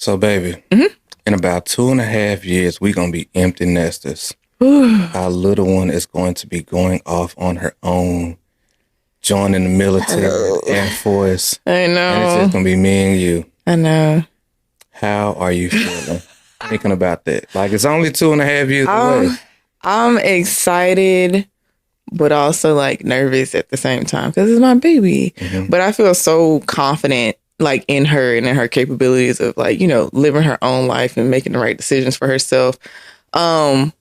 So, baby, in about 2.5 years, we're going to be empty nesters. Ooh, Our little one is going to be going off on her own, joining the military, the Air Force, I and it's just know. going to be me and you. I know. How are you feeling? Thinking about that. Like, it's only 2.5 years away. I'm excited, but also like nervous at the same time because it's my baby. But I feel so confident like in her and in her capabilities of like, living her own life and making the right decisions for herself. But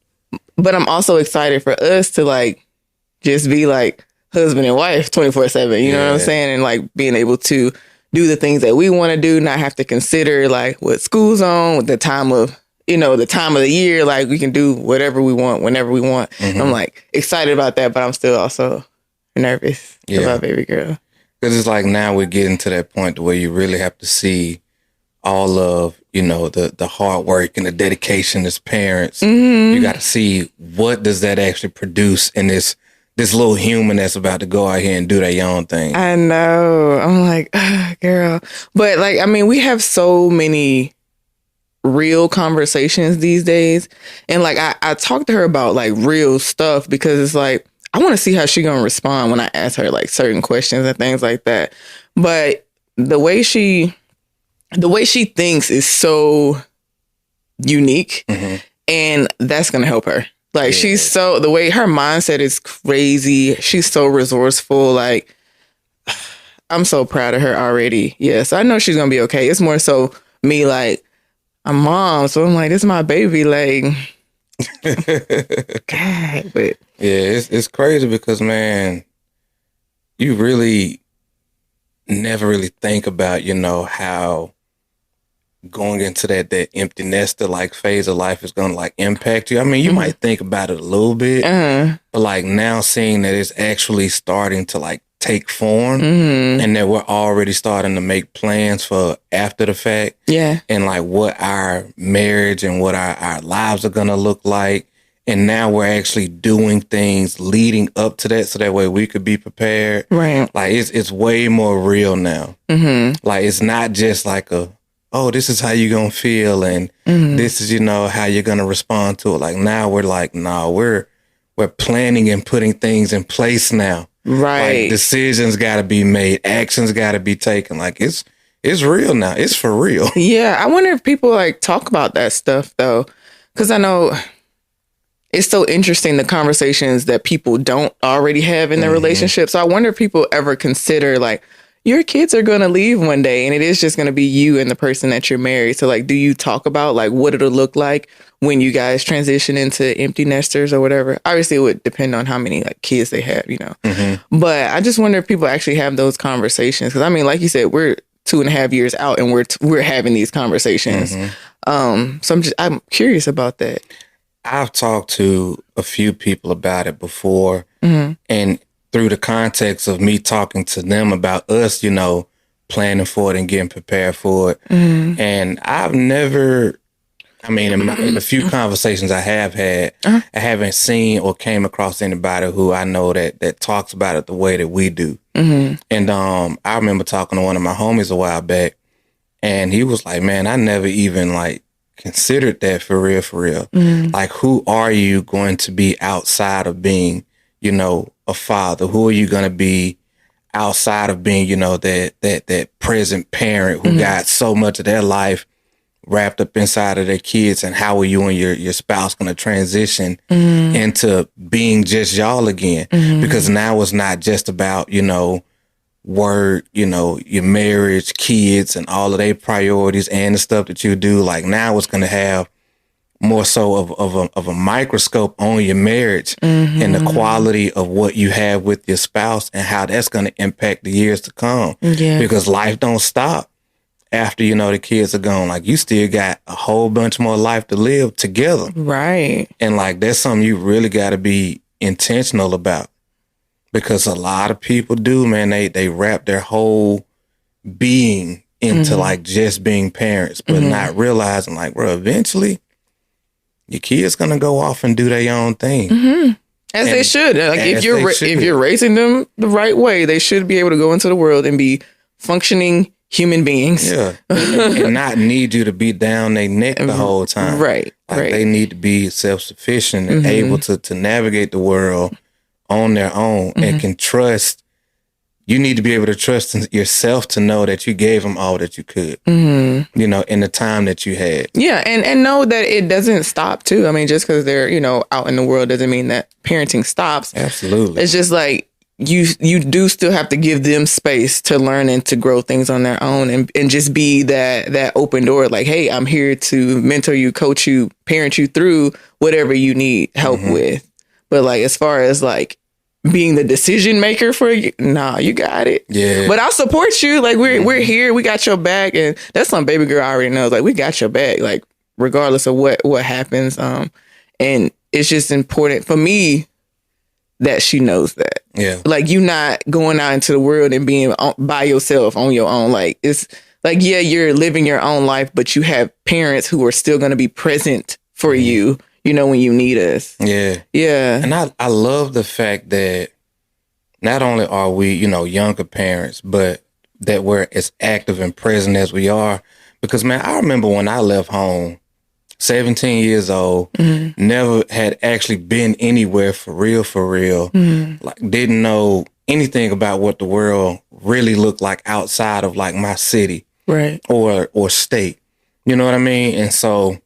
I'm also excited for us to like just be like husband and wife 24/7. You know what I'm Yeah. saying? And like being able to do the things that we want to do, not have to consider like what school's on, the time of the year. Like we can do whatever we want, whenever we want. I'm like excited about that, but I'm still also nervous about baby girl. Because it's like now we're getting to that point where you really have to see all of, the hard work and the dedication as parents. You got to see what does that actually produce in this little human that's about to go out here and do their own thing. I know. I'm like, girl. But like, I mean, we have so many real conversations these days. And like, I talk to her about like real stuff because it's like, I want to see how she gonna respond when I ask her like certain questions and things like that. But the way she thinks is so unique, and that's gonna help her. Like the way her mindset is crazy. She's so resourceful. Like I'm so proud of her already. Yes, I know she's gonna be okay. It's more so me like I'm mom, so I'm like, this is my baby. Like, God, but yeah, it's crazy because, man, you really never really think about, how going into that empty nester like phase of life is going to like impact you. I mean, you might think about it a little bit, but like now seeing that it's actually starting to like take form and that we're already starting to make plans for after the fact. Yeah. And like what our marriage and what our lives are going to look like. And now we're actually doing things leading up to that so that way we could be prepared. Right. Like it's way more real now. Like it's not just like this is how you're going to feel and this is, how you're going to respond to it. Like now we're like, no, we're planning and putting things in place now. Right. Like decisions got to be made. Actions got to be taken. Like it's real now. It's for real. Yeah. I wonder if people like talk about that stuff though. Cause I know it's so interesting the conversations that people don't already have in their relationship. So I wonder if people ever consider like your kids are going to leave one day and it is just going to be you and the person that you're married. So like, do you talk about like what it'll look like when you guys transition into empty nesters or whatever? Obviously it would depend on how many like kids they have, but I just wonder if people actually have those conversations. Cause I mean, like you said, we're 2.5 years out and we're having these conversations. So I'm curious about that. I've talked to a few people about it before and through the context of me talking to them about us, planning for it and getting prepared for it. And I've never, in the few conversations I have had, I haven't seen or came across anybody who I know that talks about it the way that we do. And I remember talking to one of my homies a while back and he was like, man, I never even like considered that for real. Like, who are you going to be outside of being, a father? Who are you going to be outside of being, that present parent who got so much of their life wrapped up inside of their kids? And how are you and your spouse going to transition into being just y'all again? Because now it's not just about, work, your marriage, kids, and all of their priorities and the stuff that you do. Like now it's going to have more so of a microscope on your marriage and the quality of what you have with your spouse and how that's going to impact the years to come. Yeah. Because life don't stop after, the kids are gone. Like you still got a whole bunch more life to live together. Right. And like that's something you really got to be intentional about. Because a lot of people do, man, they wrap their whole being into like just being parents, but not realizing like, bro, eventually your kids gonna go off and do their own thing. As they should. Like if you're raising them the right way, they should be able to go into the world and be functioning human beings. Yeah. And not need you to be down their neck the whole time. Right. Like right. they need to be self-sufficient and able to navigate the world on their own and can trust. You need to be able to trust in yourself to know that you gave them all that you could, you know, in the time that you had. Yeah. And know that it doesn't stop too. I mean, just because they're, you know, out in the world doesn't mean that parenting stops. Absolutely. It's just like, you do still have to give them space to learn and to grow things on their own and just be that open door. Like, hey, I'm here to mentor you, coach you, parent you through whatever you need help with. But like, as far as like being the decision maker for you, nah, you got it. Yeah. But I'll support you. Like we're here. We got your back. And that's something baby girl already knows. Like we got your back, like regardless of what happens. And it's just important for me that she knows that. Yeah. Like you not going out into the world and being by yourself on your own. Like it's like, yeah, you're living your own life, but you have parents who are still going to be present for you, you know, when you need us. Yeah. Yeah. And I love the fact that not only are we, you know, younger parents, but that we're as active and present as we are. Because, man, I remember when I left home, 17 years old, never had actually been anywhere for real, like didn't know anything about what the world really looked like outside of like my city Right. or state. You know what I mean? And so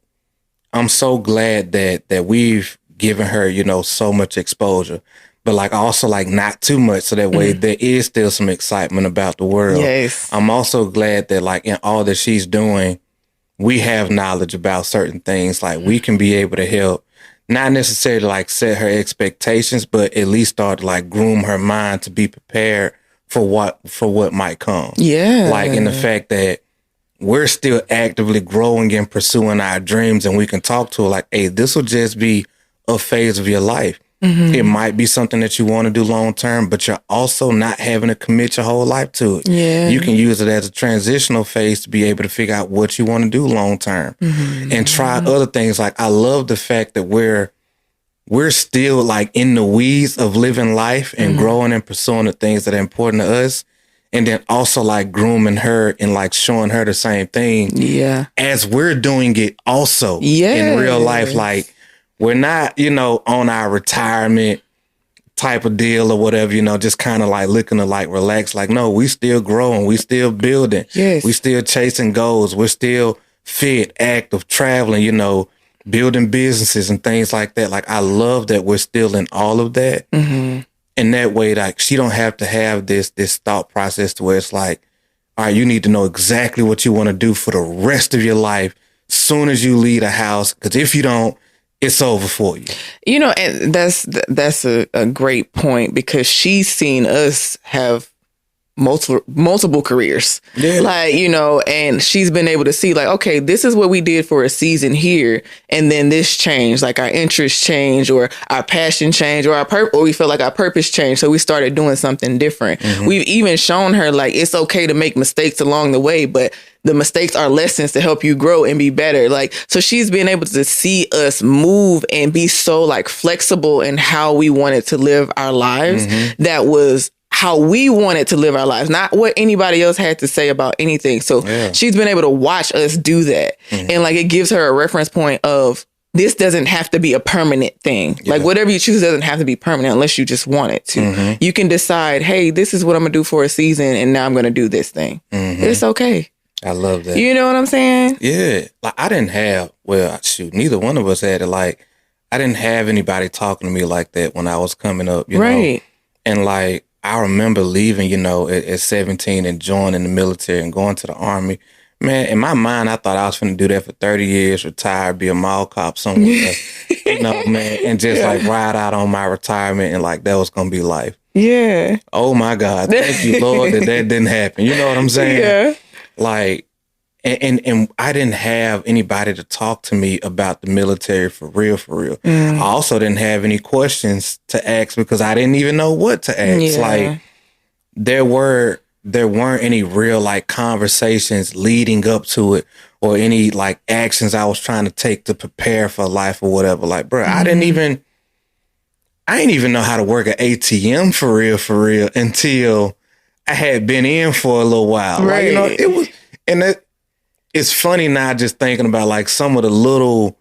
I'm so glad that we've given her, you know, so much exposure, but like also like not too much. So that way there is still some excitement about the world. Yes. I'm also glad that like in all that she's doing, we have knowledge about certain things. Like we can be able to help, not necessarily like set her expectations, but at least start to like groom her mind to be prepared for what might come. Yeah. Like in the fact that we're still actively growing and pursuing our dreams, and we can talk to her like, hey, this will just be a phase of your life. It might be something that you want to do long term, but you're also not having to commit your whole life to it. Yeah. You can use it as a transitional phase to be able to figure out what you want to do long term and try other things. Like I love the fact that we're still like in the weeds of living life and growing and pursuing the things that are important to us. And then also like grooming her and like showing her the same thing as we're doing it also in real life. Like we're not, you know, on our retirement type of deal or whatever, you know, just kind of like looking to like relax. Like, no, we still growing. We still building. Yes. We still chasing goals. We're still fit, active, traveling, you know, building businesses and things like that. Like, I love that we're still in all of that. And that way, like, she don't have to have this thought process to where it's like, all right, you need to know exactly what you want to do for the rest of your life soon as you leave the house. Because if you don't, it's over for you. You know, and that's a great point, because she's seen us have multiple careers. Yeah. Like, you know, and she's been able to see like, okay, this is what we did for a season here, and then this changed, like our interests changed or our passion changed or or we felt like our purpose changed, so we started doing something different. We've even shown her like it's okay to make mistakes along the way, but the mistakes are lessons to help you grow and be better. Like, so she's been able to see us move and be so like flexible in how we wanted to live our lives. That was how we wanted to live our lives, not what anybody else had to say about anything. So she's been able to watch us do that. And like, it gives her a reference point of, this doesn't have to be a permanent thing. Like, whatever you choose doesn't have to be permanent unless you just want it to. You can decide, hey, this is what I'm gonna do for a season, and now I'm gonna do this thing. It's okay. I love that. You know what I'm saying? Yeah. Like, I didn't have, well, shoot, neither one of us had it. Like, I didn't have anybody talking to me like that when I was coming up, you know? And like, I remember leaving, you know, at 17 and joining the military and going to the Army. Man, in my mind, I thought I was going to do that for 30 years, retire, be a mall cop somewhere, you know, man, and just like ride out on my retirement, and like that was going to be life. Yeah. Oh my God. Thank you, Lord, that didn't happen. You know what I'm saying? Yeah. Like, and I didn't have anybody to talk to me about the military for real. I also didn't have any questions to ask because I didn't even know what to ask. Like, there weren't any real like conversations leading up to it, or any like actions I was trying to take to prepare for life or whatever. Like, bro, I didn't even know how to work an ATM for real until I had been in for a little while. Right. Like, it was, and it's funny now just thinking about like some of the little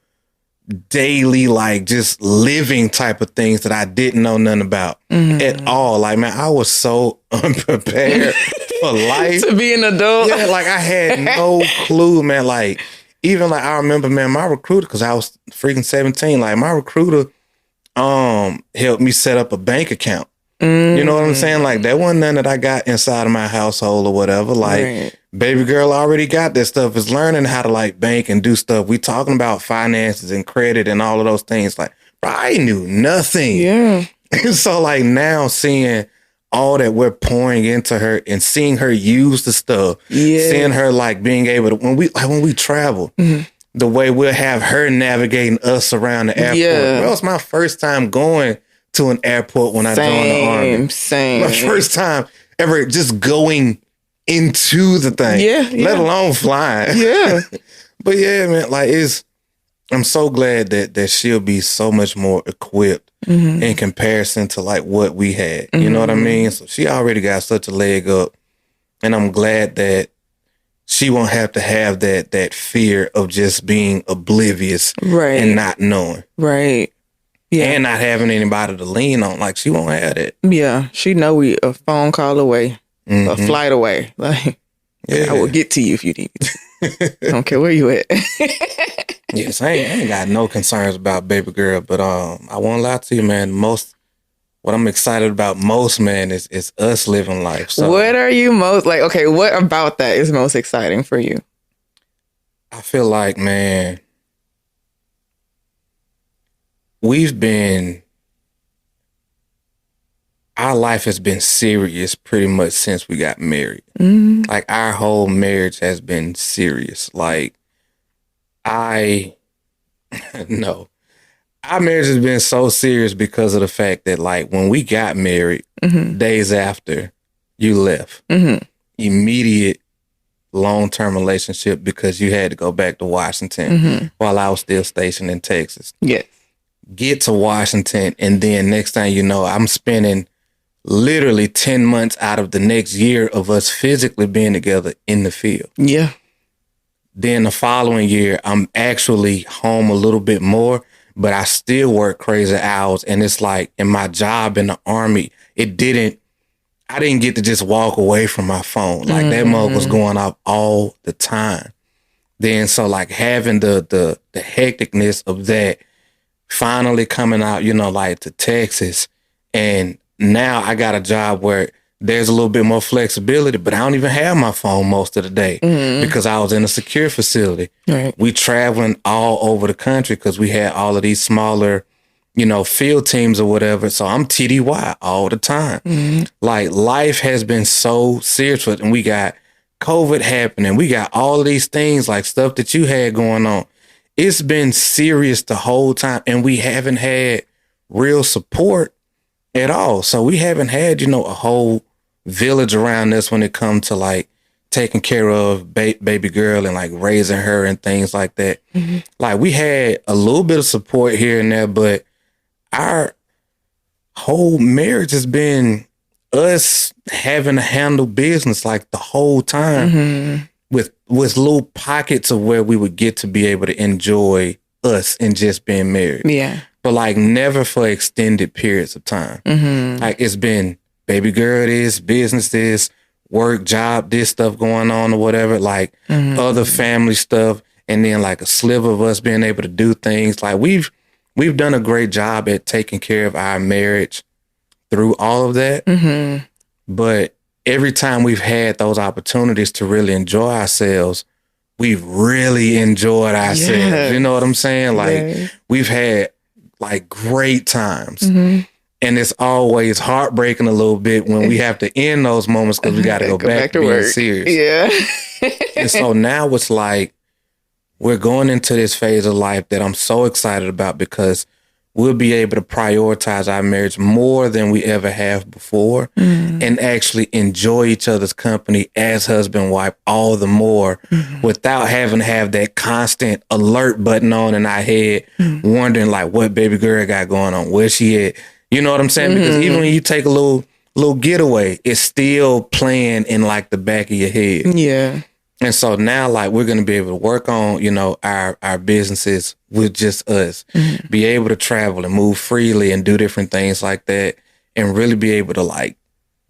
daily, like just living type of things that I didn't know nothing about at all. Like, man, I was so unprepared for life. To be an adult. Yeah, like I had no clue, man. Like, even like I remember, man, my recruiter, because I was freaking 17, like my recruiter helped me set up a bank account. You know what I'm saying? Like, that wasn't none that I got inside of my household or whatever. Like, baby girl already got that stuff, is learning how to like bank and do stuff. We talking about finances and credit and all of those things. Like, bro, I knew nothing. Yeah. And so like now seeing all that we're pouring into her and seeing her use the stuff, seeing her like being able to, when we travel, the way we'll have her navigating us around the airport. Yeah. Well, it's my first time going to an airport when I joined the Army. Same. My first time ever just going into the thing. Yeah. Let alone flying. Yeah. But yeah, man, like I'm so glad that she'll be so much more equipped in comparison to like what we had. You know what I mean? So she already got such a leg up. And I'm glad that she won't have to have that fear of just being oblivious and not knowing. Right. Yeah. And not having anybody to lean on. Like, she won't have that. Yeah. She know we a phone call away, a flight away. Like, I will get to you if you need me. I don't care where you at. Yes, I ain't got no concerns about baby girl, but I won't lie to you, man. What I'm excited about most, man, is us living life. So what are you most like? Okay, what about that is most exciting for you? I feel like, man, our life has been serious pretty much since we got married. Like, our whole marriage has been serious. Like, no. Our marriage has been so serious because of the fact that, like, when we got married, days after you left, immediate long-term relationship because you had to go back to Washington while I was still stationed in Texas. Yes. Get to Washington, and then next thing you know, I'm spending literally 10 months out of the next year of us physically being together in the field. Yeah. Then the following year, I'm actually home a little bit more, but I still work crazy hours. And it's like, in my job in the Army, I didn't get to just walk away from my phone. Like, that mug was going off all the time. Then, so like having the hecticness of that finally coming out, you know, like to Texas, and now I got a job where there's a little bit more flexibility, but I don't even have my phone most of the day because I was in a secure facility. Right. We traveling all over the country because we had all of these smaller, you know, field teams or whatever. So I'm TDY all the time. Like, life has been so serious with it, and we got COVID happening. We got all of these things, like stuff that you had going on. It's been serious the whole time, and we haven't had real support at all. So we haven't had, you know, a whole village around us when it comes to like taking care of baby girl and like raising her and things like that. Like, we had a little bit of support here and there, but our whole marriage has been us having to handle business like the whole time with little pockets of where we would get to be able to enjoy us and just being married. Yeah. But like, never for extended periods of time. Like, it's been baby girl this, business this, work, job, this stuff going on or whatever, like other family stuff. And then like a sliver of us being able to do things. Like, we've done a great job at taking care of our marriage through all of that. But every time we've had those opportunities to really enjoy ourselves, we've really enjoyed ourselves. Yes. You know what I'm saying? Like, we've had like great times. And it's always heartbreaking a little bit when we have to end those moments because we got to go back to being work. serious. Yeah. And so now it's like, we're going into this phase of life that I'm so excited about because we'll be able to prioritize our marriage more than we ever have before and actually enjoy each other's company as husband and wife all the more without having to have that constant alert button on in our head, wondering like what baby girl got going on, where she at. You know what I'm saying? Because even when you take a little little getaway is still playing in like the back of your head. Yeah. And so now, like, we're going to be able to work on, you know, our businesses with just us, be able to travel and move freely and do different things like that, and really be able to like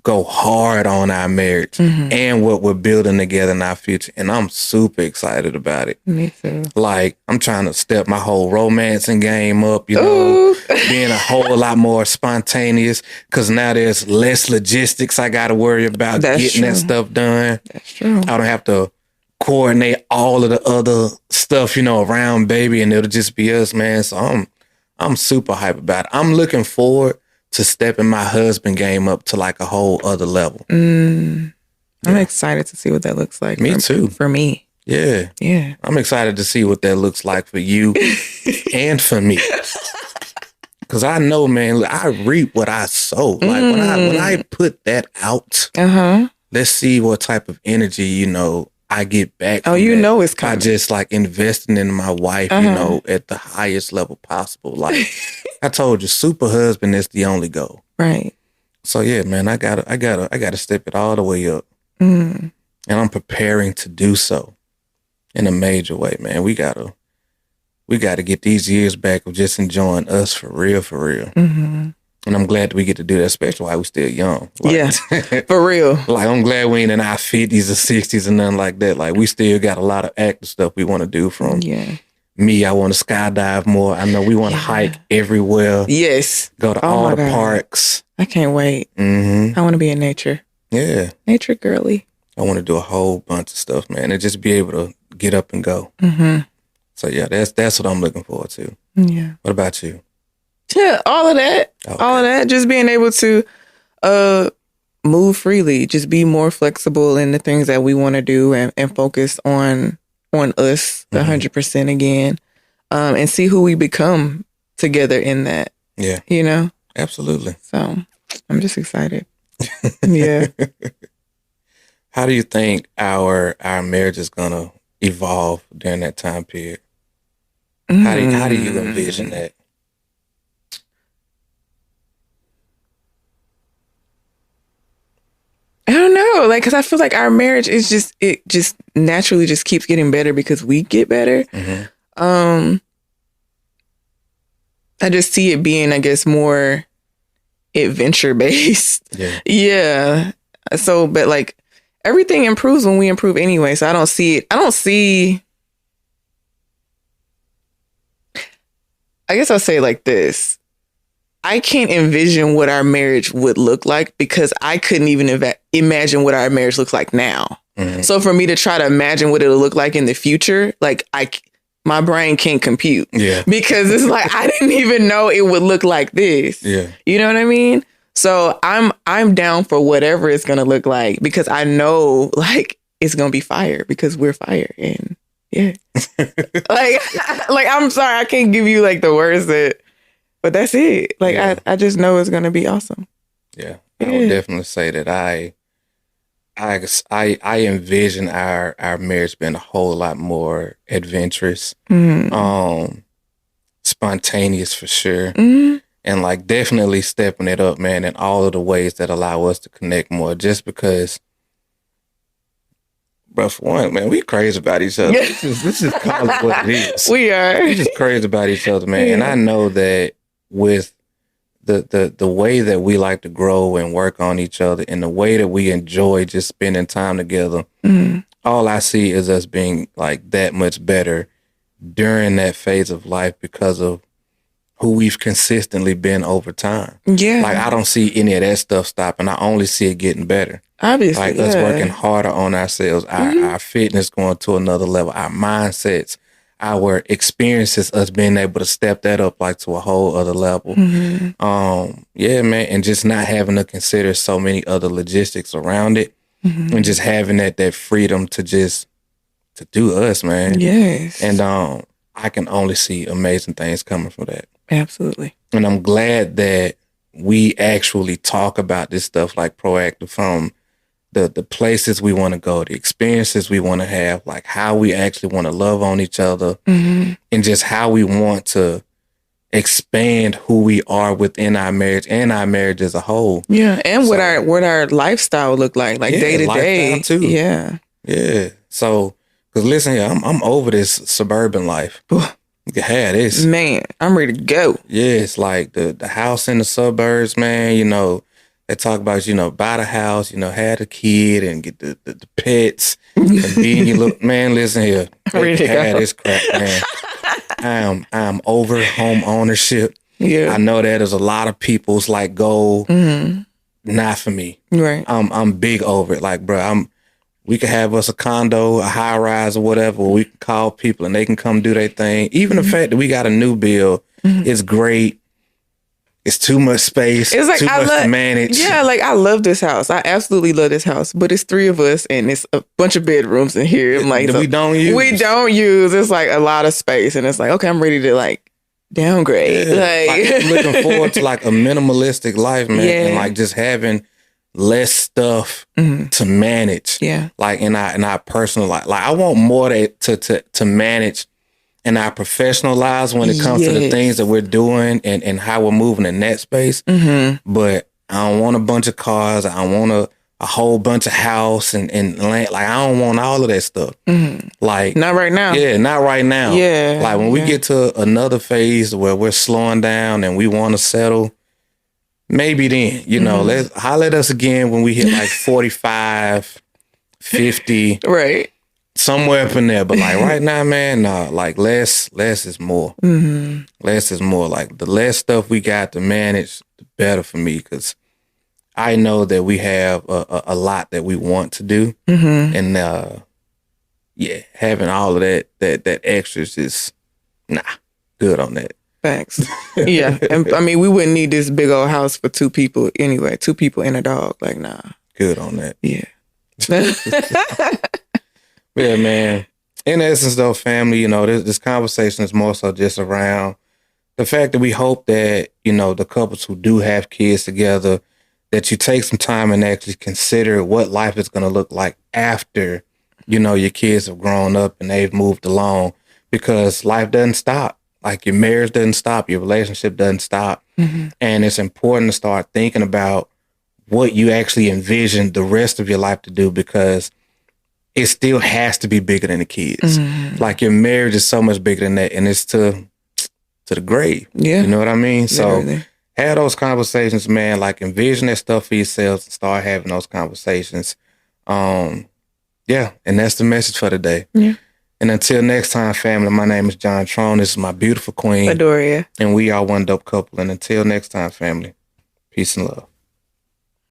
go hard on our marriage and what we're building together in our future. And I'm super excited about it. Me too. Like, I'm trying to step my whole romancing game up, you know, being a whole lot more spontaneous, because now there's less logistics I got to worry about getting that stuff done. That's true. I don't have to coordinate all of the other stuff, you know, around baby, and it'll just be us, man. So I'm super hype about it. I'm looking forward to stepping my husband game up to like a whole other level. I'm excited to see what that looks like. Me too. For me. Yeah. Yeah. I'm excited to see what that looks like for you and for me. Cause I know, man, I reap what I sow. Like when I put that out, let's see what type of energy, you know, I get back. Oh, you know it's coming. By just like investing in my wife, you know, at the highest level possible. Like I told you, super husband is the only goal. Right. So yeah, man, I gotta step it all the way up. And I'm preparing to do so in a major way, man. We gotta get these years back of just enjoying us for real. And I'm glad that we get to do that, especially while we're still young. Like, yeah, for real. Like, I'm glad we ain't in our 50s or 60s and nothing like that. Like, we still got a lot of active stuff we want to do from me. I want to skydive more. I know we want to hike everywhere. Yes. Go to all the parks. I can't wait. I want to be in nature. Yeah. Nature girly. I want to do a whole bunch of stuff, man, and just be able to get up and go. So, yeah, that's what I'm looking forward to. Yeah. What about you? Yeah, all of that. Okay. All of that. Just being able to move freely, just be more flexible in the things that we want to do and focus on us 100% again, and see who we become together in that. Yeah. You know? Absolutely. So I'm just excited. Yeah. How do you think our marriage is going to evolve during that time period? How do you envision that? I don't know, like, because I feel like our marriage is it just naturally just keeps getting better because we get better. I just see it being, I guess, more adventure based. Yeah. So, but like everything improves when we improve anyway. So I don't see. I guess I'll say it like this. I can't envision what our marriage would look like because I couldn't even imagine what our marriage looks like now. So for me to try to imagine what it'll look like in the future, like my brain can't compute. Yeah. Because it's like, I didn't even know it would look like this. Yeah. You know what I mean? So I'm down for whatever it's going to look like because I know like it's going to be fire because we're fire. And yeah. like I'm sorry, I can't give you like the words but that's it. Like, I just know it's going to be awesome. Yeah. I would definitely say that I envision our marriage being a whole lot more adventurous, spontaneous for sure. And like definitely stepping it up, man, in all of the ways that allow us to connect more, just because, bro, for one, man, we crazy about each other. This is call it what it is. We are. We just crazy about each other, man. And I know that with the way that we like to grow and work on each other and the way that we enjoy just spending time together, all I see is us being like that much better during that phase of life because of who we've consistently been over time. Yeah. Like, I don't see any of that stuff stopping. I only see it getting better. Obviously. Like, us working harder on ourselves, our fitness going to another level, our mindsets, our experiences, us being able to step that up like to a whole other level. Yeah, man. And just not having to consider so many other logistics around it and just having that freedom to just to do us, man. Yes. And I can only see amazing things coming from that. Absolutely. And I'm glad that we actually talk about this stuff like proactive, from the places we want to go, the experiences we want to have, like how we actually want to love on each other, and just how we want to expand who we are within our marriage and our marriage as a whole. Yeah, and what our lifestyle look like day to day too. Yeah. So, because listen here, I'm over this suburban life. You can have this. Man, I'm ready to go. Yeah, it's like the house in the suburbs, man. You know, they talk about, you know, buy the house, you know, have a kid and get the pets and be in your little, man, listen here. Have this crap, man. I'm over home ownership. Yeah. I know that is a lot of people's like goal. Not for me. Right. I'm big over it. Like, bro, we could have us a condo, a high rise or whatever, where we can call people and they can come do their thing. Even the fact that we got a new build is great. It's too much space. It's like too much to manage. Yeah, like I love this house. I absolutely love this house. But it's 3 of us and it's a bunch of bedrooms in here. I'm like, we don't use. It's like a lot of space. And it's like, okay, I'm ready to like downgrade. Yeah, I'm looking forward to like a minimalistic life, man. Yeah. And like just having less stuff to manage. Yeah. Like in our personal life. Like I want more to manage in our professional lives when it comes to the things that we're doing and how we're moving in that space. But I don't want a bunch of cars. I don't want a whole bunch of house and land. Like I don't want all of that stuff. Like not right now. Yeah, not right now. Yeah. Like when we get to another phase where we're slowing down and we want to settle, maybe then, you know, let's holler at us again when we hit like 45, 50. Right. Somewhere up in there. But like right now, man, nah, like less is more. Less is more. Like the less stuff we got to manage, the better for me. Because I know that we have a lot that we want to do. And having all of that extras is good on that. Thanks. Yeah. And I mean, we wouldn't need this big old house for 2 people anyway. 2 people and a dog. Like, nah. Good on that. Yeah. Yeah, man. In essence, though, family, you know, this conversation is more so just around the fact that we hope that, you know, the couples who do have kids together, that you take some time and actually consider what life is going to look like after, you know, your kids have grown up and they've moved along, because life doesn't stop. Like your marriage doesn't stop, your relationship doesn't stop. And it's important to start thinking about what you actually envision the rest of your life to do, because it still has to be bigger than the kids. Like your marriage is so much bigger than that, and it's to the grave. Yeah. You know what I mean? So have those conversations, man. Like envision that stuff for yourselves and start having those conversations. And that's the message for today. Yeah. And until next time, family, my name is John Tron. This is my beautiful queen, Adoria. And we are one dope couple. And until next time, family, peace and love.